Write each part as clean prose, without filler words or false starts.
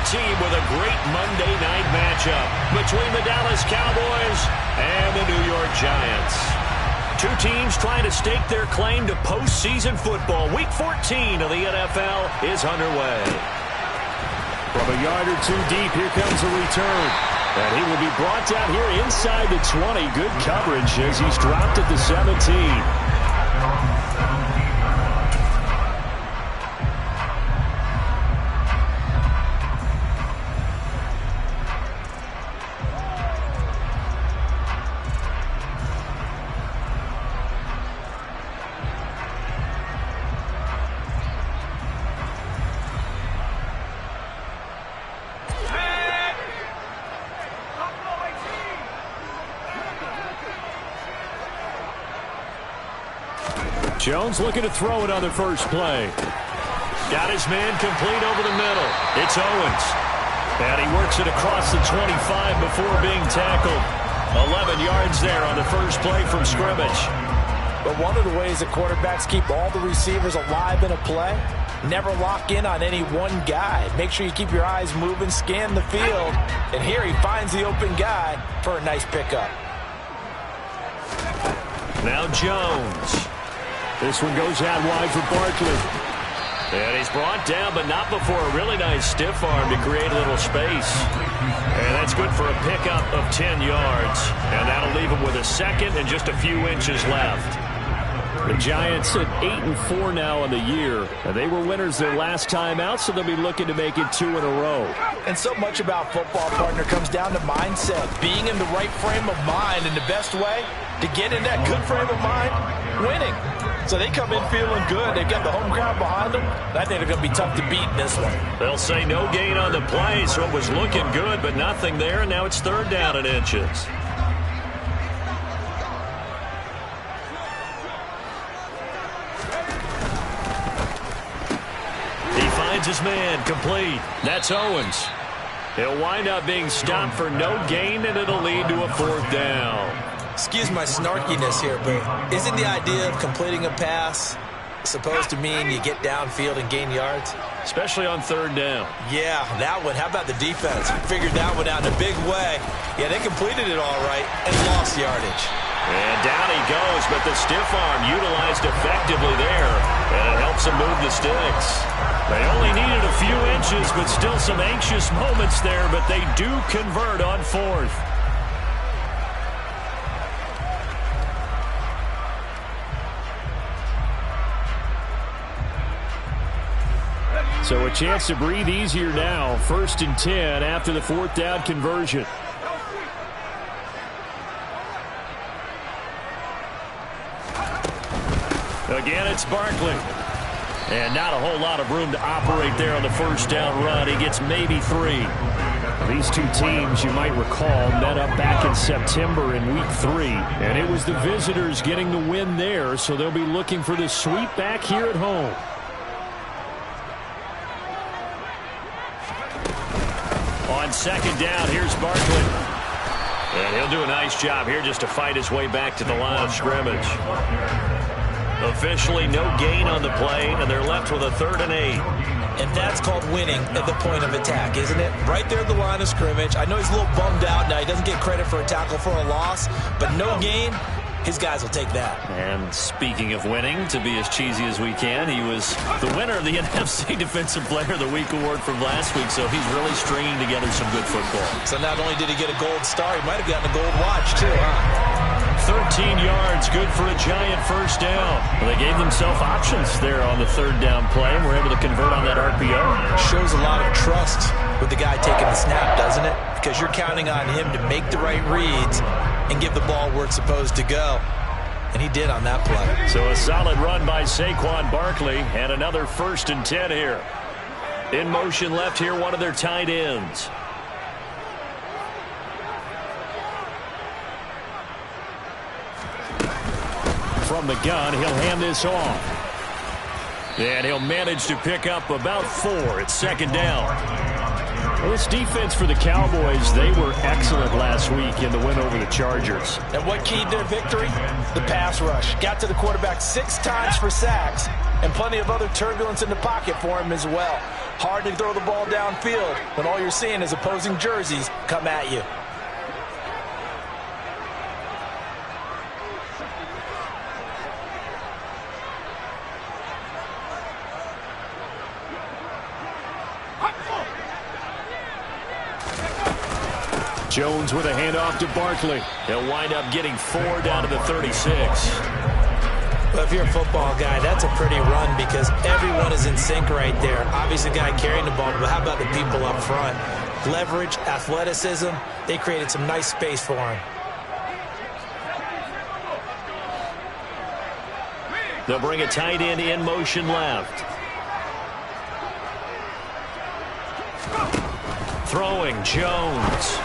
team with a great Monday night matchup between the Dallas Cowboys and the New York Giants. Two teams trying to stake their claim to postseason football. Week 14 of the NFL is underway. From a yard or two deep, here comes a return. And he will be brought down here inside the 20. Good coverage as he's dropped at the 17. Jones looking to throw it on the first play. Got his man complete over the middle. It's Owens. And he works it across the 25 before being tackled. 11 yards there on the first play from scrimmage. But one of the ways that quarterbacks keep all the receivers alive in a play, never lock in on any one guy. Make sure you keep your eyes moving, scan the field. And here he finds the open guy for a nice pickup. Now Jones. This one goes out wide for Barkley. And he's brought down, but not before a really nice stiff arm to create a little space. And that's good for a pickup of 10 yards. And that'll leave him with a second and just a few inches left. The Giants at 8-4 now on the year. And they were winners their last time out, so they'll be looking to make it 2 in a row. And so much about football, partner, comes down to mindset. Being in the right frame of mind, and the best way to get in that good frame of mind, winning. So they come in feeling good. They've got the home crowd behind them. I think they're going to be tough to beat in this one. They'll say no gain on the play, so it was looking good, but nothing there, and now it's third down in inches. He finds his man complete. That's Owens. He'll wind up being stopped for no gain, and it'll lead to a fourth down. Excuse my snarkiness here, but isn't the idea of completing a pass supposed to mean you get downfield and gain yards? Especially on third down. Yeah, that one. How about the defense? Figured that one out in a big way. Yeah, they completed it all right and lost yardage. And down he goes, but the stiff arm utilized effectively there, and it helps him move the sticks. They only needed a few inches, but still some anxious moments there, but they do convert on fourth. So a chance to breathe easier now. 1st and 10 after the fourth down conversion. Again, it's Barkley. And not a whole lot of room to operate there on the first down run. He gets maybe 3. These two teams, you might recall, met up back in September in Week 3. And it was the visitors getting the win there, so they'll be looking for the sweep back here at home. On second down, here's Barkley. And he'll do a nice job here just to fight his way back to the line of scrimmage. Officially no gain on the play, and they're left with a 3rd and 8. And that's called winning at the point of attack, isn't it? Right there at the line of scrimmage. I know he's a little bummed out now. He doesn't get credit for a tackle for a loss, but no gain. His guys will take that. And speaking of winning, to be as cheesy as we can, he was the winner of the NFC Defensive Player of the Week award from last week, so he's really stringing together some good football. So not only did he get a gold star, he might have gotten a gold watch too, huh? 13 yards, good for a Giant first down. Well, they gave themselves options there on the third down play, and were able to convert on that RPO. Shows a lot of trust with the guy taking the snap, doesn't it? Because you're counting on him to make the right reads and give the ball where it's supposed to go. And he did on that play. So a solid run by Saquon Barkley, and another 1st and 10 here. In motion left here, one of their tight ends. From the gun, he'll hand this off. And he'll manage to pick up about 4 at second down. Well, this defense for the Cowboys, they were excellent last week in the win over the Chargers. And what keyed their victory? The pass rush. Got to the quarterback 6 times for sacks, and plenty of other turbulence in the pocket for him as well. Hard to throw the ball downfield when all you're seeing is opposing jerseys come at you. Jones with a handoff to Barkley. He'll wind up getting 4 down to the 36. Well, if you're a football guy, that's a pretty run because everyone is in sync right there. Obviously, the guy carrying the ball, but how about the people up front? Leverage, athleticism, they created some nice space for him. They'll bring a tight end in motion left. Throwing, Jones.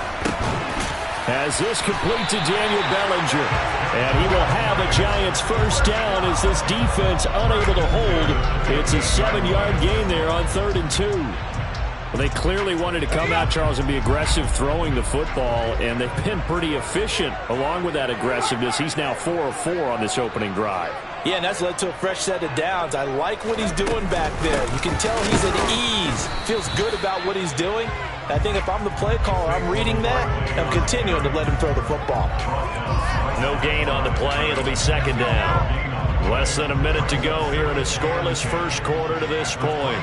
As this complete to Daniel Bellinger. And he will have a Giants first down as this defense unable to hold. It's a 7-yard gain there on 3rd and 2. Well, they clearly wanted to come out, Charles, and be aggressive throwing the football, and they've been pretty efficient along with that aggressiveness. He's now 4 of 4 on this opening drive. Yeah, and that's led to a fresh set of downs. I like what he's doing back there. You can tell he's at ease. Feels good about what he's doing. I think if I'm the play caller, I'm reading that, I'm continuing to let him throw the football. No gain on the play. It'll be 2nd down. Less than a minute to go here in a scoreless first quarter to this point.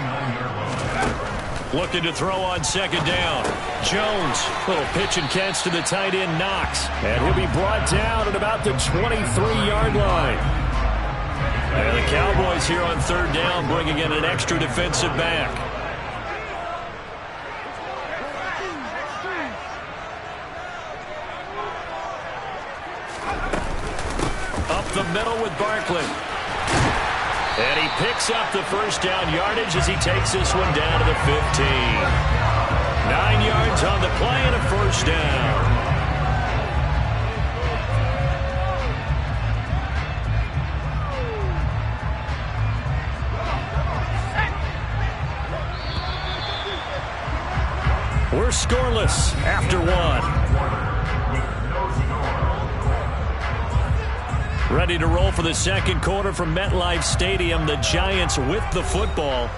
Looking to throw on 2nd down. Jones, little pitch and catch to the tight end, Knox. And he'll be brought down at about the 23-yard line. And the Cowboys here on 3rd down bringing in an extra defensive back. Up the middle with Barkley. And he picks up the first down yardage as he takes this one down to the 15. 9 yards on the play and a first down. We're scoreless after 1. Ready to roll for the second quarter from MetLife Stadium. The Giants with the football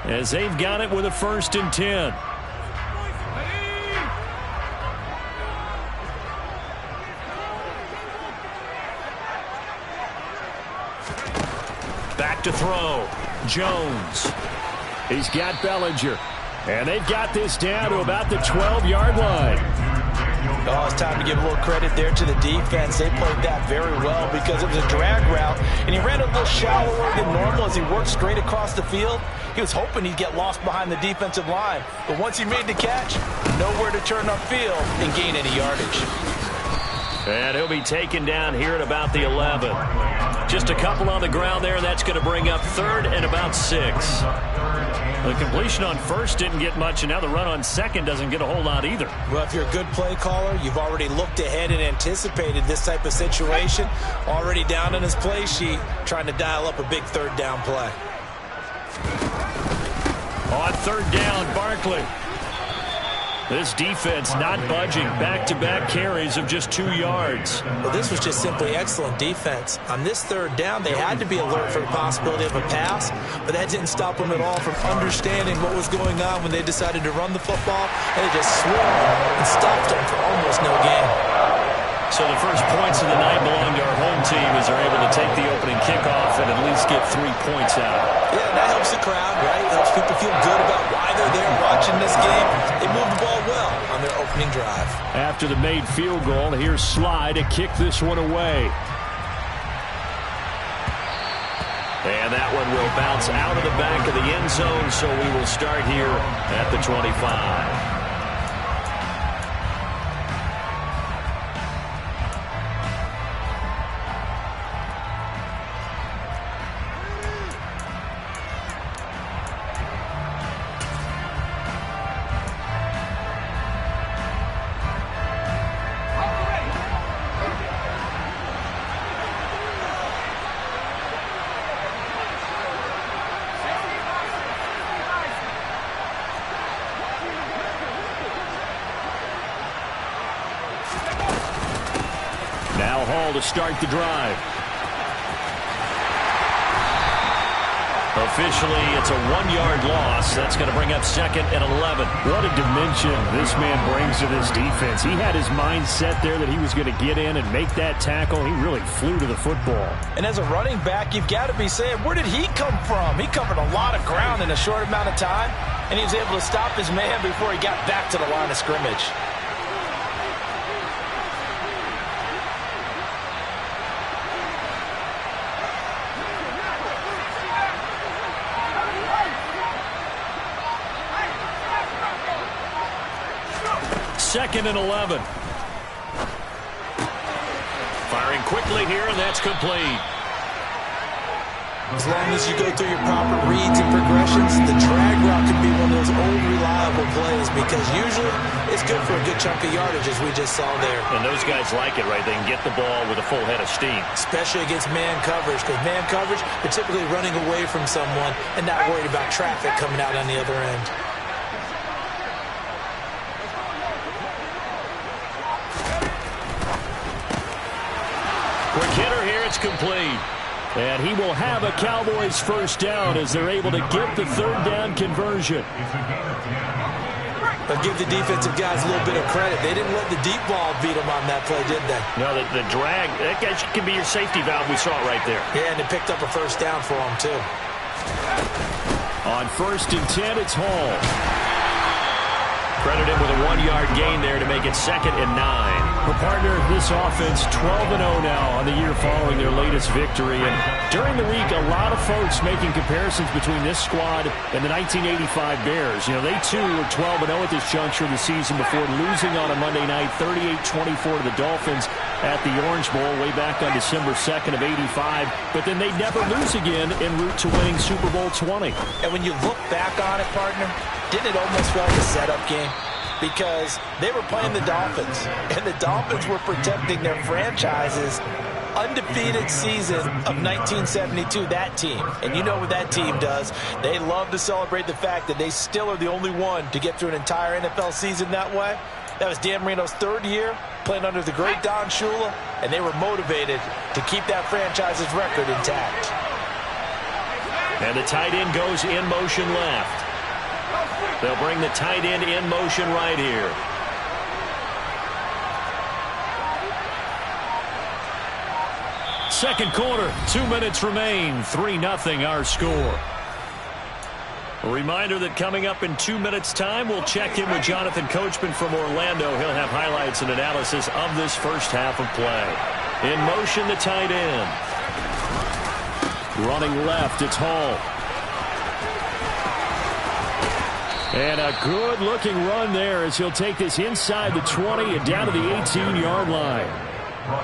as they've got it with a 1st and 10. Back to throw. Jones. He's got Bellinger. And they've got this down to about the 12-yard line. Oh, it's time to give a little credit there to the defense. They played that very well because it was a drag route, and he ran a little shallower than normal as he worked straight across the field. He was hoping he'd get lost behind the defensive line, but once he made the catch, nowhere to turn upfield and gain any yardage. And he'll be taken down here at about the 11. Just a couple on the ground there, and that's going to bring up 3rd and about 6. The completion on 1st didn't get much, and now the run on 2nd doesn't get a whole lot either. Well, if you're a good play caller, you've already looked ahead and anticipated this type of situation. Already down on his play sheet, trying to dial up a big 3rd down play. On 3rd down, Barkley. This defense not budging. Back-to-back carries of just 2 yards. Well, this was just simply excellent defense. On this 3rd down, they had to be alert for the possibility of a pass, but that didn't stop them at all from understanding what was going on when they decided to run the football, and they just swarmed and stopped them for almost no gain. So the first points of the night belong to our home team as they're able to take the opening kickoff and at least get 3 points out. Yeah, that helps the crowd, right? It helps people feel good about why they're there watching this game. They moved the ball well on their opening drive. After the made field goal, here's Sly to kick this one away. And that one will bounce out of the back of the end zone, so we will start here at the 25. Now Hall to start the drive. Officially, it's a 1-yard loss. That's going to bring up 2nd and 11. What a dimension this man brings to this defense. He had his mind set there that he was going to get in and make that tackle. He really flew to the football. And as a running back, you've got to be saying, where did he come from? He covered a lot of ground in a short amount of time, and he was able to stop his man before he got back to the line of scrimmage. Second and 11. Firing quickly here, and that's complete. As long as you go through your proper reads and progressions, the drag route can be one of those old reliable plays because usually it's good for a good chunk of yardage, as we just saw there. And those guys like it, right? They can get the ball with a full head of steam. Especially against man coverage, because man coverage, they're typically running away from someone and not worried about traffic coming out on the other end. Quick hitter here, it's complete. And he will have a Cowboys first down as they're able to get the third down conversion. But give the defensive guys a little bit of credit. They didn't let the deep ball beat them on that play, did they? No, the drag, that guy can be your safety valve. We saw it right there. Yeah, and they picked up a first down for them, too. On 1st and 10, it's Hall. Credit him with a 1-yard gain there to make it 2nd and 9. Well, partner, this offense 12-0 now on the year following their latest victory. And during the week, a lot of folks making comparisons between this squad and the 1985 Bears. You know, they too were 12-0 at this juncture of the season before losing on a Monday night 38-24 to the Dolphins at the Orange Bowl way back on December 2nd of 85. But then they never lose again en route to winning Super Bowl 20. And when you look back on it, partner, didn't it almost feel like a setup game? Because they were playing the Dolphins, and the Dolphins were protecting their franchise's undefeated season of 1972, that team. And you know what that team does. They love to celebrate the fact that they still are the only one to get through an entire NFL season that way. That was Dan Marino's 3rd year, playing under the great Don Shula, and they were motivated to keep that franchise's record intact. And the tight end goes in motion left. They'll bring the tight end in motion right here. Second quarter, 2 minutes remain. 3-0 our score. A reminder that coming up in 2 minutes' time, we'll check in with Jonathan Coachman from Orlando. He'll have highlights and analysis of this first half of play. In motion, the tight end. Running left, it's Hall. And a good-looking run there as he'll take this inside the 20 and down to the 18-yard line.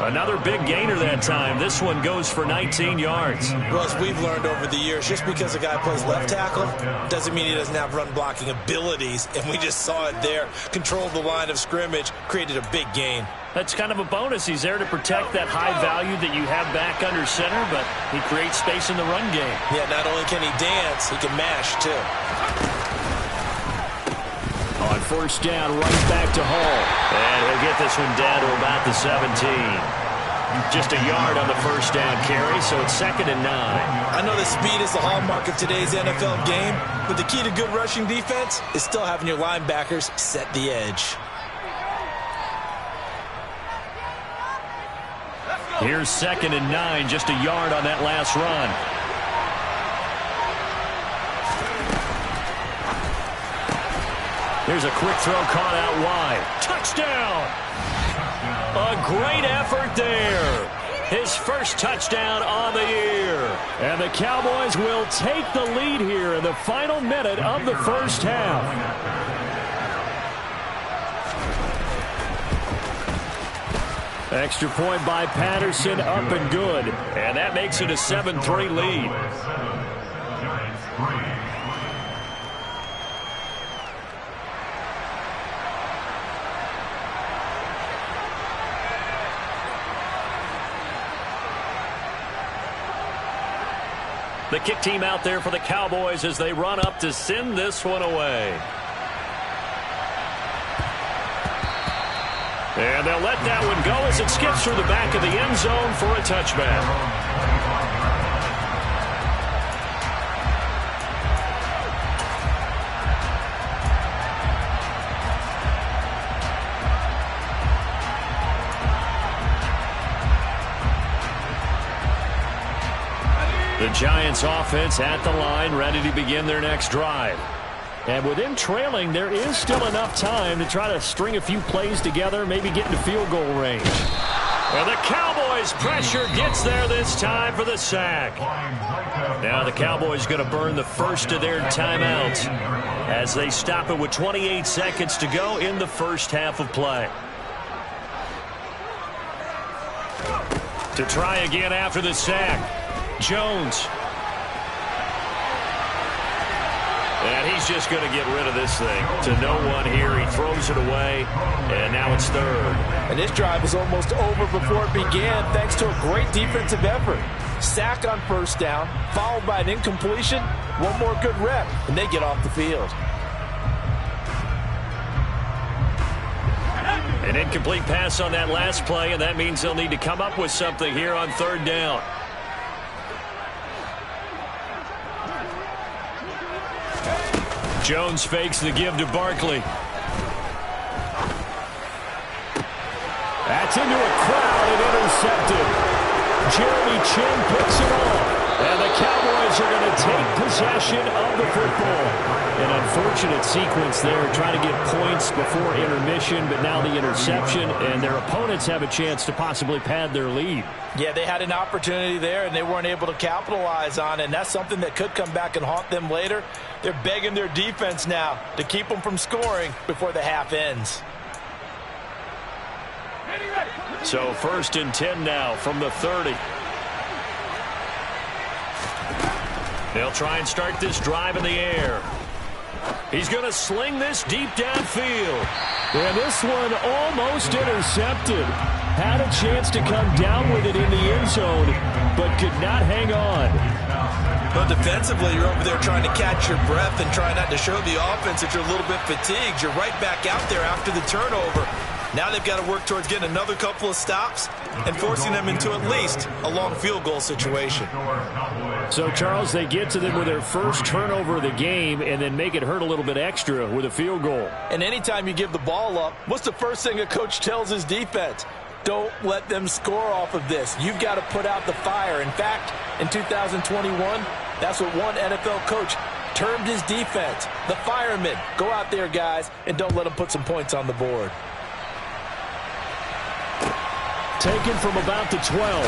Another big gainer that time. This one goes for 19 yards. Well, as we've learned over the years, just because a guy plays left tackle doesn't mean he doesn't have run-blocking abilities. And we just saw it there. Controlled the line of scrimmage, created a big gain. That's kind of a bonus. He's there to protect that high value that you have back under center, but he creates space in the run game. Yeah, not only can he dance, he can mash, too. On first down, right back to Hall. And he'll get this one down to about the 17. Just a yard on the first down carry, so it's 2nd and 9. I know that speed is the hallmark of today's NFL game, but the key to good rushing defense is still having your linebackers set the edge. Here's 2nd and 9, just a yard on that last run. Here's a quick throw caught out wide. Touchdown! A great effort there. His first touchdown on the year. And the Cowboys will take the lead here in the final minute of the first half. Extra point by Patterson, up and good. And that makes it a 7-3 lead. The kick team out there for the Cowboys as they run up to send this one away. And they'll let that one go as it skips through the back of the end zone for a touchback. Giants offense at the line, ready to begin their next drive. And with them trailing, there is still enough time to try to string a few plays together, maybe get into field goal range. And the Cowboys' pressure gets there this time for the sack. Now the Cowboys going to burn the first of their timeouts as they stop it with 28 seconds to go in the first half of play. To try again after the sack, Jones. And he's just going to get rid of this thing to no one here. He throws it away, and now it's third. And this drive was almost over before it began thanks to a great defensive effort. Sack on first down, followed by an incompletion, one more good rep, and they get off the field. An incomplete pass on that last play, and that means they'll need to come up with something here on third down. Jones fakes the give to Barkley. That's into a crowd and intercepted. Jeremy Chin picks it off. And the Cowboys are going to take possession of the football. An unfortunate sequence there, trying to get points before intermission, but now the interception, and their opponents have a chance to possibly pad their lead. Yeah, they had an opportunity there, and they weren't able to capitalize on it, and that's something that could come back and haunt them later. They're begging their defense now to keep them from scoring before the half ends. So 1st and 10 now from the 30. They'll try and start this drive in the air. He's going to sling this deep downfield. And this one almost intercepted. Had a chance to come down with it in the end zone, but could not hang on. But defensively, you're over there trying to catch your breath and try not to show the offense that you're a little bit fatigued. You're right back out there after the turnover. Now they've got to work towards getting another couple of stops and forcing them into at least a long field goal situation. So, Charles, they get to them with their first turnover of the game and then make it hurt a little bit extra with a field goal. And anytime you give the ball up, what's the first thing a coach tells his defense? Don't let them score off of this. You've got to put out the fire. In fact, in 2021, that's what one NFL coach termed his defense, the firemen. Go out there, guys, and don't let them put some points on the board. Taken from about the 12.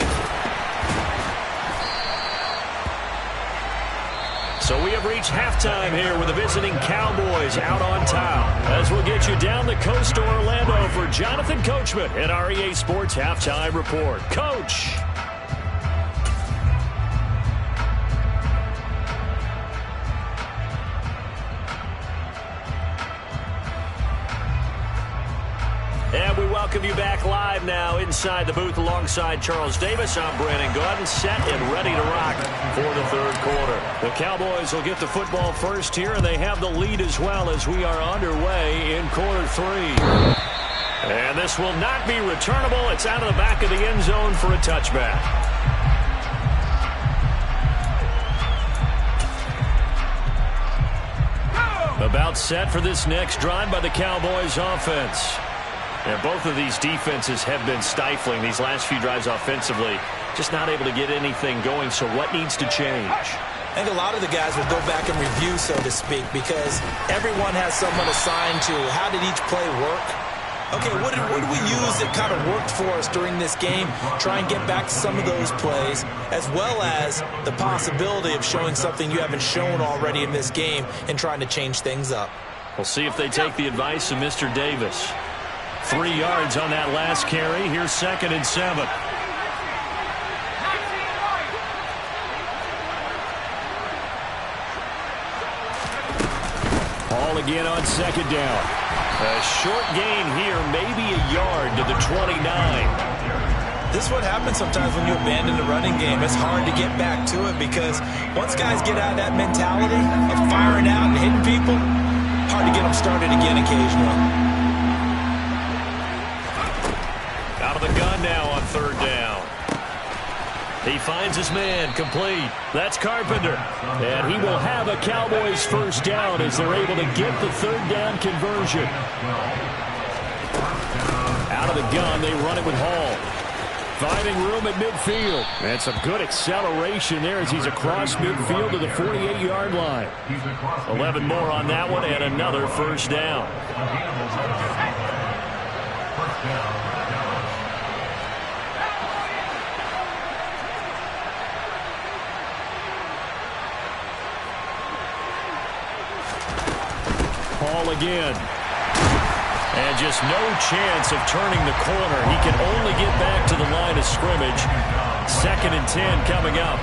So we have reached halftime here with the visiting Cowboys out on top. As we'll get you down the coast to Orlando for Jonathan Coachman at our EA Sports Halftime Report. Coach. And we welcome you back live now inside the booth alongside Charles Davis. I'm Brandon Gaudin, set and ready to rock for the third quarter. The Cowboys will get the football first here, and they have the lead as well as we are underway in quarter three. And this will not be returnable. It's out of the back of the end zone for a touchback. About set for this next drive by the Cowboys offense. And both of these defenses have been stifling these last few drives offensively. Just not able to get anything going, so what needs to change? I think a lot of the guys will go back and review, so to speak, because everyone has someone assigned to how did each play work. Okay, what did we use that kind of worked for us during this game? Try and get back to some of those plays, as well as the possibility of showing something you haven't shown already in this game and trying to change things up. We'll see if they take the advice of Mr. Davis. 3 yards on that last carry. Here's 2nd and 7. Ball again on 2nd down. A short gain here, maybe a yard to the 29. This is what happens sometimes when you abandon the running game. It's hard to get back to it because once guys get out of that mentality of firing out and hitting people, hard to get them started again occasionally. Out of the gun now on 3rd down. He finds his man, complete. That's Carpenter. And he will have a Cowboys first down as they're able to get the 3rd down conversion. Out of the gun, they run it with Hall. Finding room at midfield. And some good acceleration there as he's across midfield to the 48-yard line. 11 more on that one and another first down. Ball again. And just no chance of turning the corner. He can only get back to the line of scrimmage. 2nd and 10 coming up.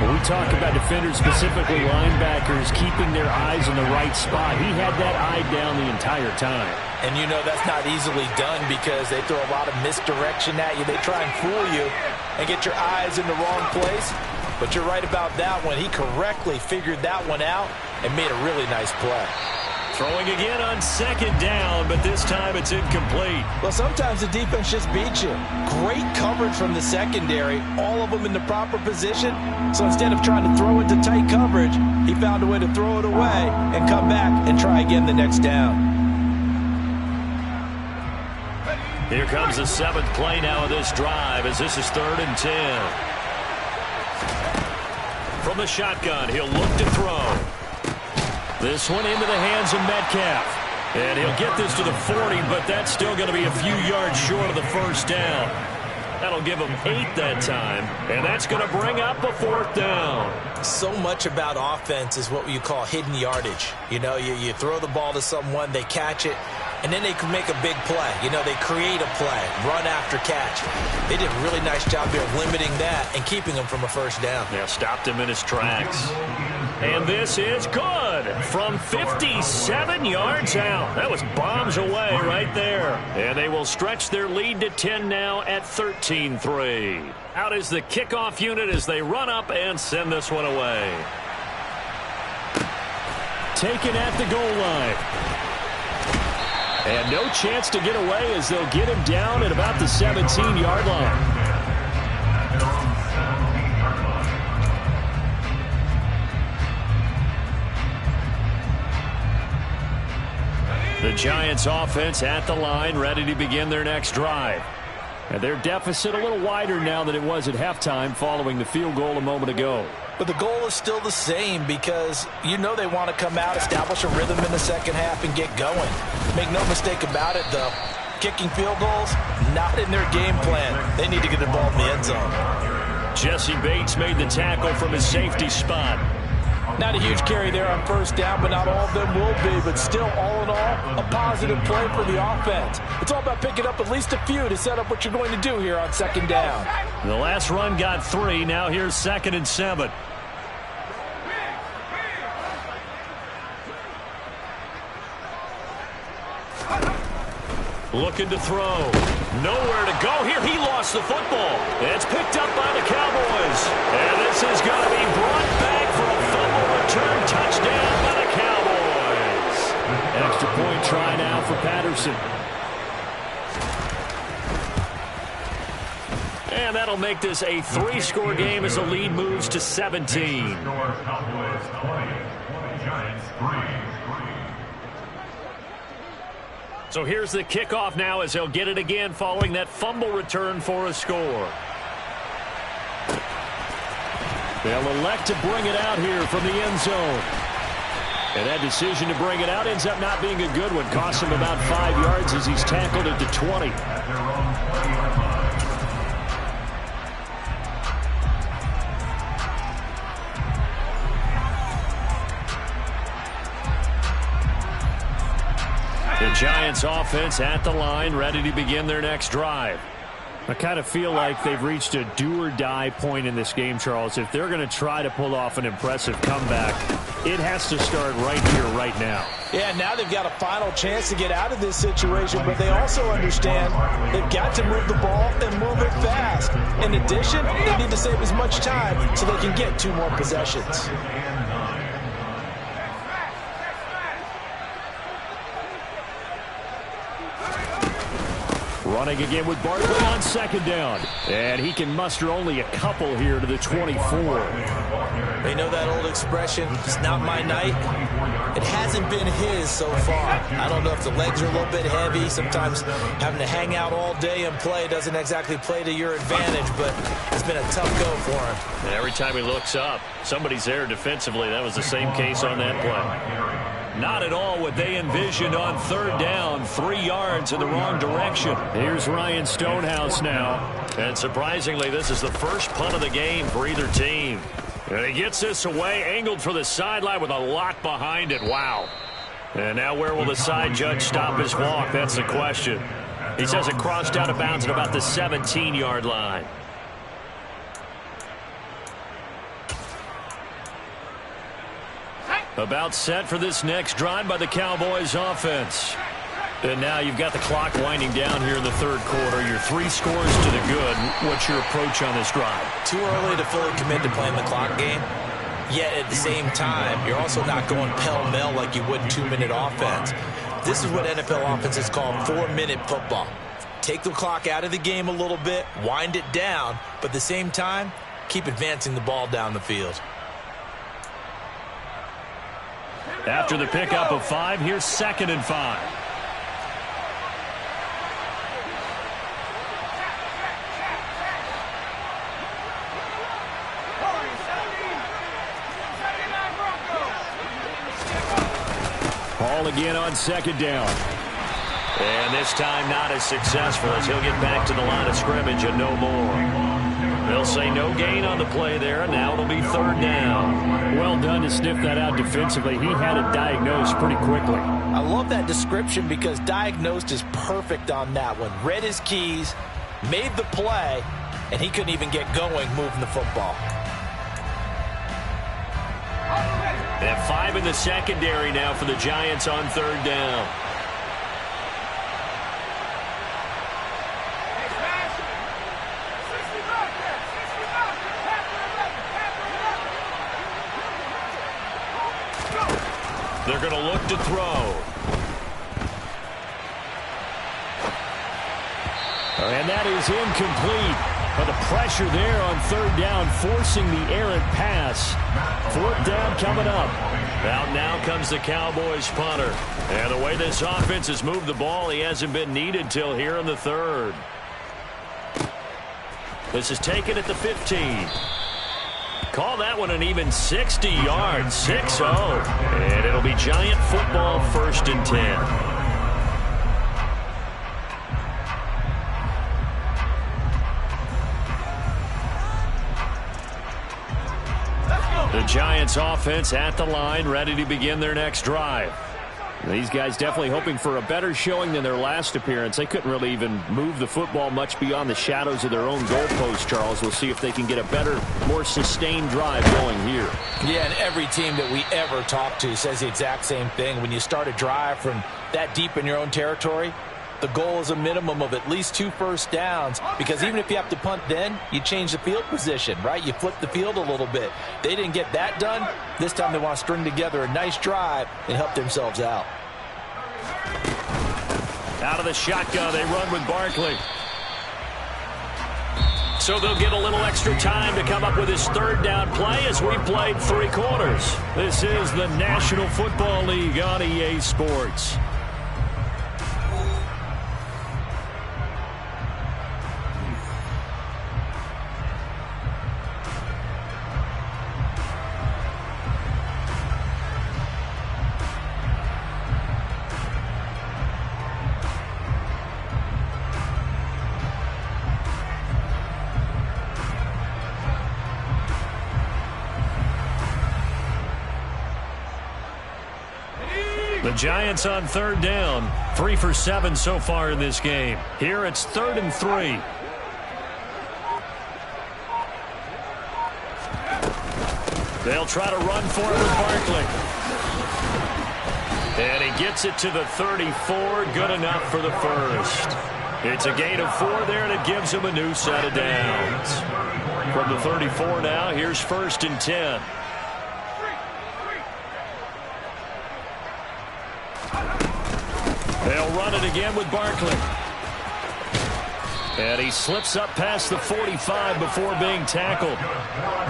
When we talk about defenders, specifically linebackers, keeping their eyes in the right spot, he had that eye down the entire time. And you know that's not easily done because they throw a lot of misdirection at you. They try and fool you and get your eyes in the wrong place. But you're right about that one. He correctly figured that one out and made a really nice play. Throwing again on 2nd down, but this time it's incomplete. Well, sometimes the defense just beats you. Great coverage from the secondary, all of them in the proper position. So instead of trying to throw into tight coverage, he found a way to throw it away and come back and try again the next down. Here comes the 7th play now of this drive as this is 3rd and 10. From the shotgun, he'll look to throw. This one into the hands of Metcalf. And he'll get this to the 40, but that's still going to be a few yards short of the first down. That'll give him 8 that time, and that's going to bring up a 4th down. So much about offense is what you call hidden yardage. You know, you throw the ball to someone, they catch it, and then they can make a big play. You know, they create a play, run after catch. They did a really nice job here limiting that and keeping him from a first down. Yeah, stopped him in his tracks. And this is good from 57 yards out. That was bombs away right there. And they will stretch their lead to 10 now at 13-3. Out is the kickoff unit as they run up and send this one away. Taken at the goal line. And no chance to get away as they'll get him down at about the 17-yard line. The Giants offense at the line, ready to begin their next drive. And their deficit a little wider now than it was at halftime following the field goal a moment ago. But the goal is still the same because you know they want to come out, establish a rhythm in the second half, and get going. Make no mistake about it, though. Kicking field goals, not in their game plan. They need to get the ball in the end zone. Jesse Bates made the tackle from his safety spot. Not a huge carry there on first down, but not all of them will be. But still, all in all, a positive play for the offense. It's all about picking up at least a few to set up what you're going to do here on 2nd down. The last run got 3. Now here's 2nd and 7. Looking to throw. Nowhere to go here. He lost the football. It's picked up by the Cowboys. And this is going to be brought back for a fumble return touchdown by the Cowboys. Extra point try now for Patterson. And that'll make this a 3-score game as the lead moves to 17. So here's the kickoff now as they'll get it again following that fumble return for a score. They'll elect to bring it out here from the end zone. And that decision to bring it out ends up not being a good one. Costs him about 5 yards as he's tackled at the 20. The Giants offense at the line, ready to begin their next drive. I kind of feel like they've reached a do-or-die point in this game, Charles. If they're going to try to pull off an impressive comeback, it has to start right here, right now. Yeah, now they've got a final chance to get out of this situation, but they also understand they've got to move the ball and move it fast. In addition, they need to save as much time so they can get 2 more possessions. Running again with Barkley on second down. And he can muster only a couple here to the 24. They know that old expression, it's not my night. It hasn't been his so far. I don't know if the legs are a little bit heavy. Sometimes having to hang out all day and play doesn't exactly play to your advantage, but it's been a tough go for him. And every time he looks up, somebody's there defensively. That was the same case on that play. Not at all what they envisioned on third down. 3 yards in the wrong direction. Here's Ryan Stonehouse now. And surprisingly, this is the first punt of the game for either team. And he gets this away, angled for the sideline with a lot behind it. Wow. And now where will the side judge stop his walk? That's the question. He says it crossed out of bounds at about the 17-yard line. About set for this next drive by the Cowboys offense. And now you've got the clock winding down here in the third quarter. You're 3 scores to the good. What's your approach on this drive? Too early to fully commit to playing the clock game. Yet at the same time, you're also not going pell-mell like you would in 2-minute offense. This is what NFL offenses call 4-minute football. Take the clock out of the game a little bit, wind it down, but at the same time, keep advancing the ball down the field. After the pickup of 5, here's 2nd and 5. Ball again on 2nd down. And this time not as successful as he'll get back to the line of scrimmage and no more. They'll say no gain on the play there, and now it'll be 3rd down. Well done to sniff that out defensively. He had it diagnosed pretty quickly. I love that description because diagnosed is perfect on that one. Read his keys, made the play, and he couldn't even get going moving the football. And 5 in the secondary now for the Giants on 3rd down. They're going to look to throw. And that is incomplete. But the pressure there on 3rd down, forcing the errant pass. 4th down coming up. Out now comes the Cowboys punter. And the way this offense has moved the ball, he hasn't been needed till here in the 3rd. This is taken at the 15. Call that one an even 60 yards, 6-0. And it'll be Giant football, 1st and 10. The Giants offense at the line, ready to begin their next drive. These guys definitely hoping for a better showing than their last appearance. They couldn't really even move the football much beyond the shadows of their own goalpost, Charles. We'll see if they can get a better, more sustained drive going here. Yeah, and every team that we ever talk to says the exact same thing. When you start a drive from that deep in your own territory, the goal is a minimum of at least 2 first downs, because even if you have to punt then, you change the field position, right? You flip the field a little bit. They didn't get that done. This time they want to string together a nice drive and help themselves out. Out of the shotgun, they run with Barkley. So they'll get a little extra time to come up with his 3rd down play as we played 3 quarters. This is the National Football League on EA Sports. The Giants on 3rd down. 3 for 7 so far in this game. Here it's 3rd and 3. They'll try to run for it with Barkley. And he gets it to the 34. Good enough for the 1st. It's a gain of 4 there, and it gives him a new set of downs. From the 34 now, here's 1st and 10. They'll run it again with Barkley. And he slips up past the 45 before being tackled.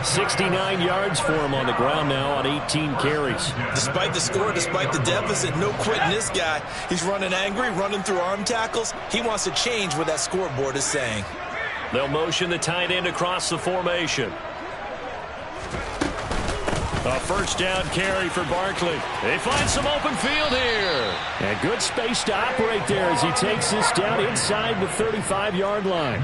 69 yards for him on the ground now on 18 carries. Despite the score, despite the deficit, no quitting this guy. He's running angry, running through arm tackles. He wants to change what that scoreboard is saying. They'll motion the tight end across the formation. A first down carry for Barkley. They find some open field here. And good space to operate there as he takes this down inside the 35-yard line.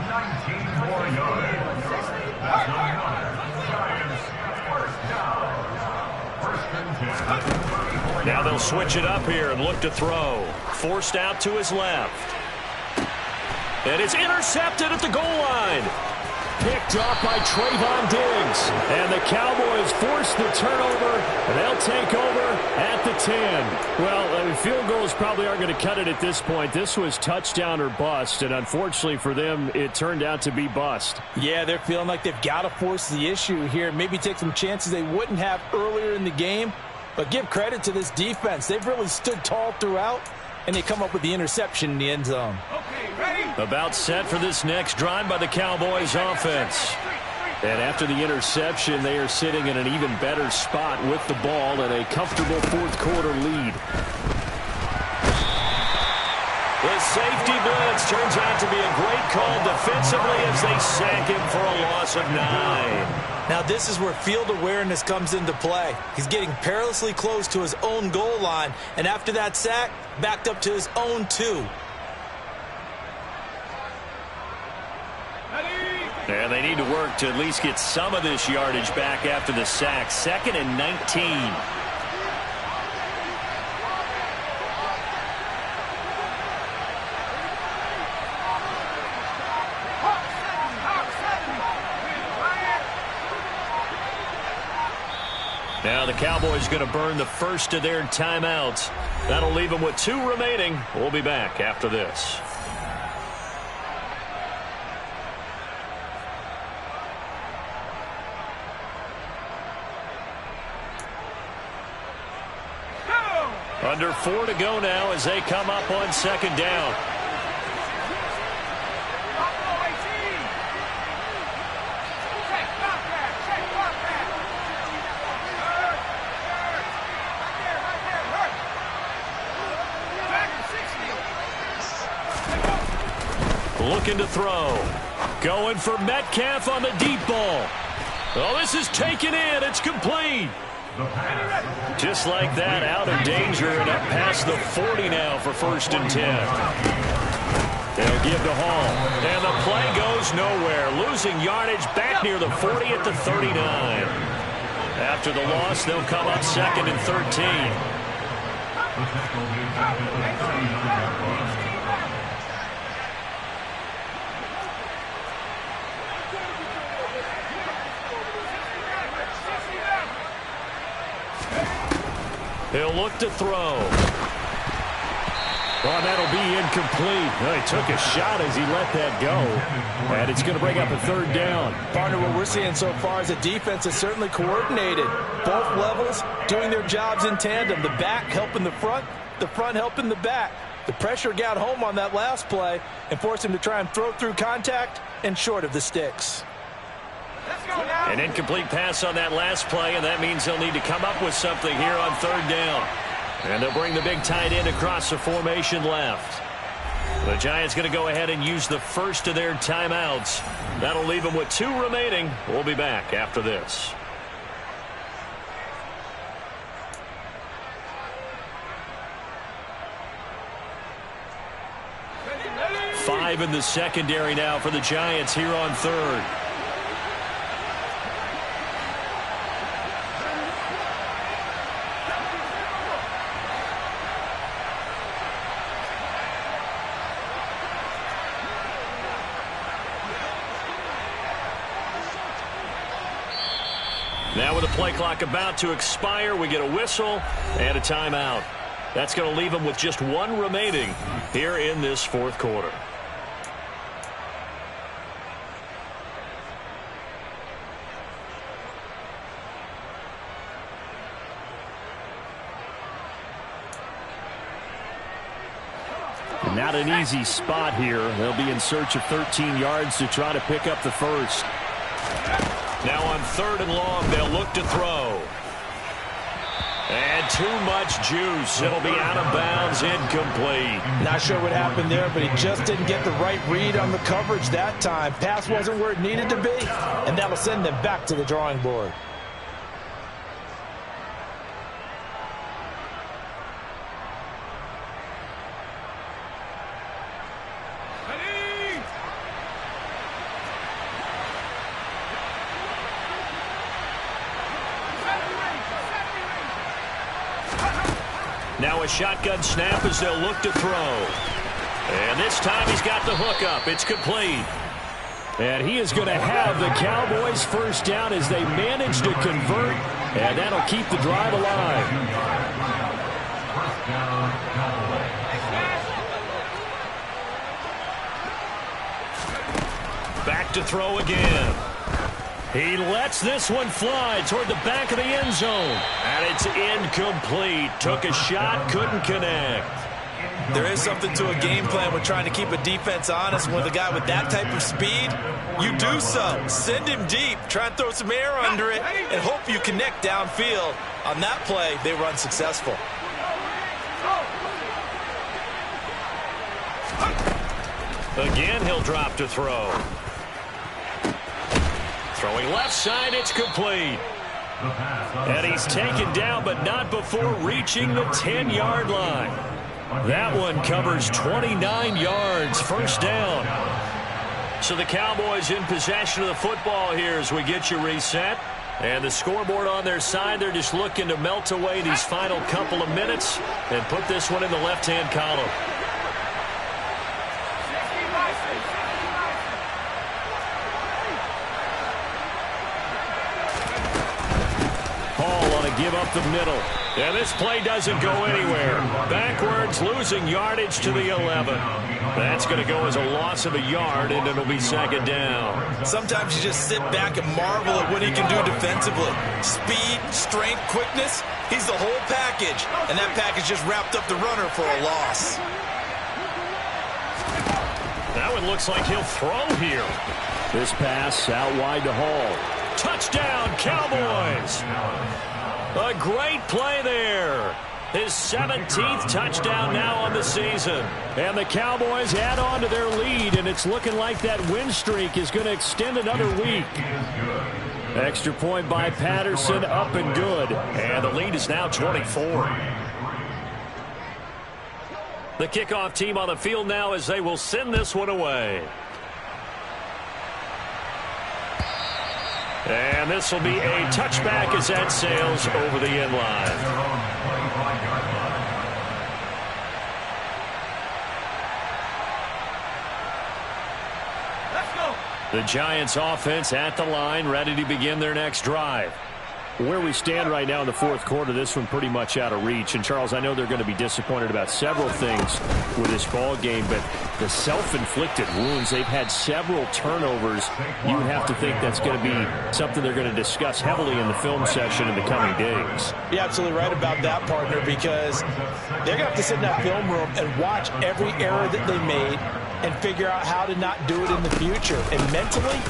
Now they'll switch it up here and look to throw. Forced out to his left. And it's intercepted at the goal line. Picked off by Trayvon Diggs. And the Cowboys force the turnover, and they'll take over at the 10. Well, field goals probably aren't going to cut it at this point. This was touchdown or bust, and unfortunately for them, it turned out to be bust. Yeah, they're feeling like they've got to force the issue here. Maybe take some chances they wouldn't have earlier in the game. But give credit to this defense. They've really stood tall throughout, and they come up with the interception in the end zone. About set for this next drive by the Cowboys offense. And after the interception, they are sitting in an even better spot with the ball and a comfortable fourth quarter lead. The safety blitz turns out to be a great call defensively as they sack him for a loss of 9. Now this is where field awareness comes into play. He's getting perilously close to his own goal line, and after that sack, backed up to his own 2. And they need to work to at least get some of this yardage back after the sack. 2nd and 19. Now the Cowboys going to burn the first of their timeouts. That'll leave them with 2 remaining. We'll be back after this. Under 4 to go now as they come up on 2nd down. Looking to throw. Going for Metcalf on the deep ball. Oh, this is taken in. It's complete. Just like that, out of danger and up past the 40 now for 1st and 10. They'll give to Hall. And the play goes nowhere. Losing yardage back near the 40 at the 39. After the loss, they'll come up 2nd and 13. He'll look to throw. Well, that'll be incomplete. Well, he took a shot as he let that go. And it's going to bring up a 3rd down. Partner, what we're seeing so far is the defense is certainly coordinated. Both levels doing their jobs in tandem. The back helping the front helping the back. The pressure got home on that last play and forced him to try and throw through contact and short of the sticks. An incomplete pass on that last play, and that means they'll need to come up with something here on 3rd down. And they'll bring the big tight end across the formation left. The Giants going to go ahead and use the first of their timeouts. That'll leave them with 2 remaining. We'll be back after this. Five in the secondary now for the Giants here on 3rd. Now with the play clock about to expire, we get a whistle and a timeout. That's going to leave them with just 1 remaining here in this 4th quarter. Not an easy spot here. They'll be in search of 13 yards to try to pick up the first. Now on 3rd and long, they'll look to throw. And too much juice. It'll be out of bounds, incomplete. Not sure what happened there, but he just didn't get the right read on the coverage that time. Pass wasn't where it needed to be, and that'll send them back to the drawing board. Now a shotgun snap as they'll look to throw. And this time he's got the hook up. It's complete. And he is going to have the Cowboys first down as they manage to convert. And that'll keep the drive alive. Back to throw again. He lets this one fly toward the back of the end zone. And it's incomplete. Took a shot, couldn't connect. There is something to a game plan with trying to keep a defense honest. With a guy with that type of speed, you do so. Send him deep. Try and throw some air under it and hope you connect downfield. On that play, they were unsuccessful. Again, he'll drop to throw. Throwing left side, it's complete. And he's taken down, but not before reaching the 10-yard line. That one covers 29 yards, first down. So the Cowboys in possession of the football here as we get you reset. And the scoreboard on their side, they're just looking to melt away these final couple of minutes and put this one in the left-hand column. Give up the middle. And this play doesn't go anywhere. Backwards, losing yardage to the 11. That's going to go as a loss of a yard, and it'll be second down. Sometimes you just sit back and marvel at what he can do defensively. Speed, strength, quickness. He's the whole package. And that package just wrapped up the runner for a loss. That one looks like he'll throw here. This pass out wide to Hall. Touchdown, Cowboys! A great play there. His 17th touchdown now on the season. And the Cowboys add on to their lead, and it's looking like that win streak is going to extend another week. Extra point by Patterson, up and good. And the lead is now 24. The kickoff team on the field now as they will send this one away. And this will be a touchback as that sails over the end line. Let's go. The Giants offense at the line, ready to begin their next drive. Where we stand right now in the fourth quarter, this one pretty much out of reach. And, Charles, I know they're going to be disappointed about several things with this ball game, but the self-inflicted wounds, they've had several turnovers. You would have to think that's going to be something they're going to discuss heavily in the film session in the coming days. You're absolutely right about that, partner, because they're going to have to sit in that film room and watch every error that they made and figure out how to not do it in the future. And mentally,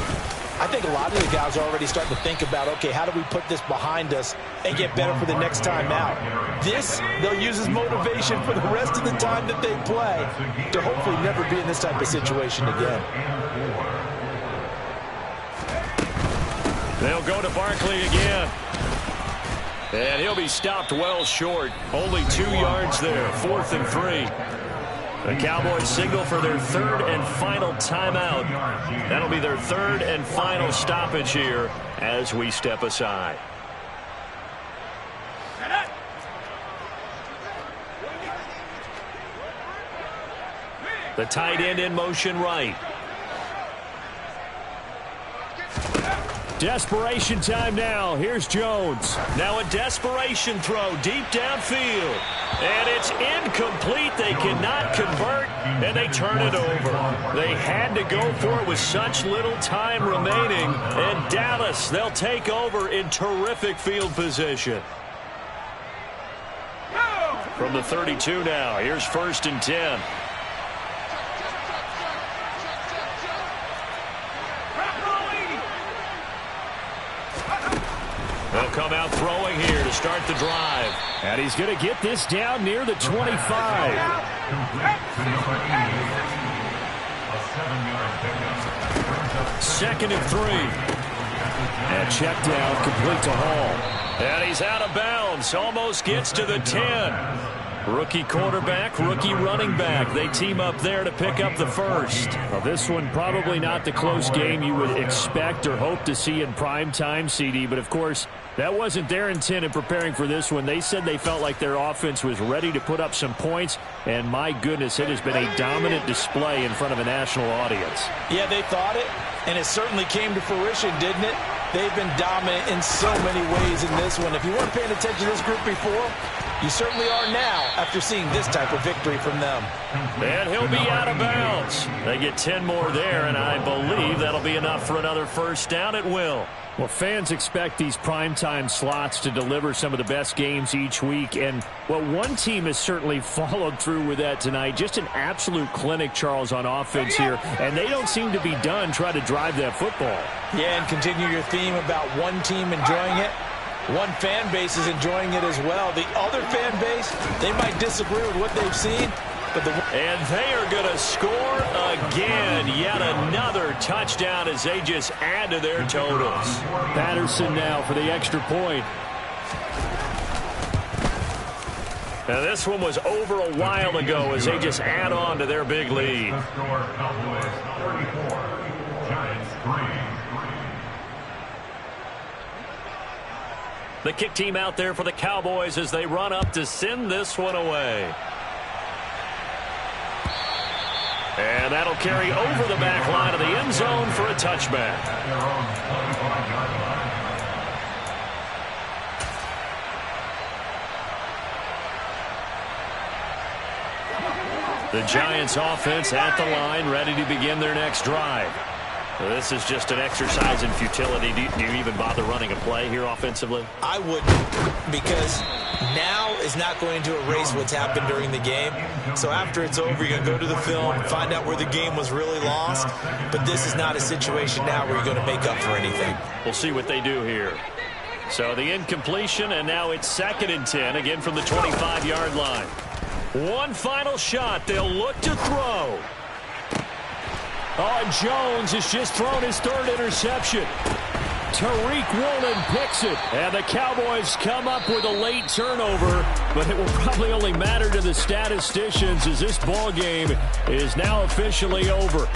I think a lot of the guys are already starting to think about, okay, how do we put this behind us and get better for the next time out? This, they'll use as motivation for the rest of the time that they play to hopefully never be in this type of situation again. They'll go to Barkley again. And he'll be stopped well short. Only 2 yards there, 4th and 3. The Cowboys signal for their third and final timeout. That'll be their third and final stoppage here as we step aside. The tight end in motion right. Desperation time now. Here's Jones. Now a desperation throw deep downfield. And it's incomplete. They cannot convert, and they turn it over. They had to go for it with such little time remaining. And Dallas, they'll take over in terrific field position. From the 32 now, here's 1st and 10. They'll come out throwing here to start the drive. And he's going to get this down near the 25. Second and 3. And check down, complete to Hall. And he's out of bounds. Almost gets to the 10. Rookie quarterback, rookie running back. They team up there to pick up the first. Well, this one probably not the close game you would expect or hope to see in prime time, CD. But, of course, that wasn't their intent in preparing for this one. They said they felt like their offense was ready to put up some points. And, my goodness, it has been a dominant display in front of a national audience. Yeah, they thought it, and it certainly came to fruition, didn't it? They've been dominant in so many ways in this one. If you weren't paying attention to this group before, you certainly are now after seeing this type of victory from them. And he'll be out of bounds. They get 10 more there, and I believe that'll be enough for another first down at will. Well, fans expect these primetime slots to deliver some of the best games each week. And, well, one team has certainly followed through with that tonight. Just an absolute clinic, Charles, on offense here. And they don't seem to be done trying to drive that football. Yeah, and continue your theme about one team enjoying it. One fan base is enjoying it as well. The other fan base, they might disagree with what they've seen. And they are going to score again. Yet another touchdown as they just add to their totals. Patterson now for the extra point. Now this one was over a while ago as they just add on to their big lead. The kick team out there for the Cowboys as they run up to send this one away. And that'll carry over the back line of the end zone for a touchback. The Giants offense at the line, ready to begin their next drive. Well, this is just an exercise in futility. Do you even bother running a play here offensively? I wouldn't, because now is not going to erase what's happened during the game. So after it's over, you're going to go to the film, find out where the game was really lost. But this is not a situation now where you're going to make up for anything. We'll see what they do here. So the incompletion, and now it's 2nd and 10, again from the 25-yard line. One final shot. They'll look to throw. Oh, and Jones has just thrown his 3rd interception. Tariq Woolen picks it. And the Cowboys come up with a late turnover, but it will probably only matter to the statisticians as this ball game is now officially over.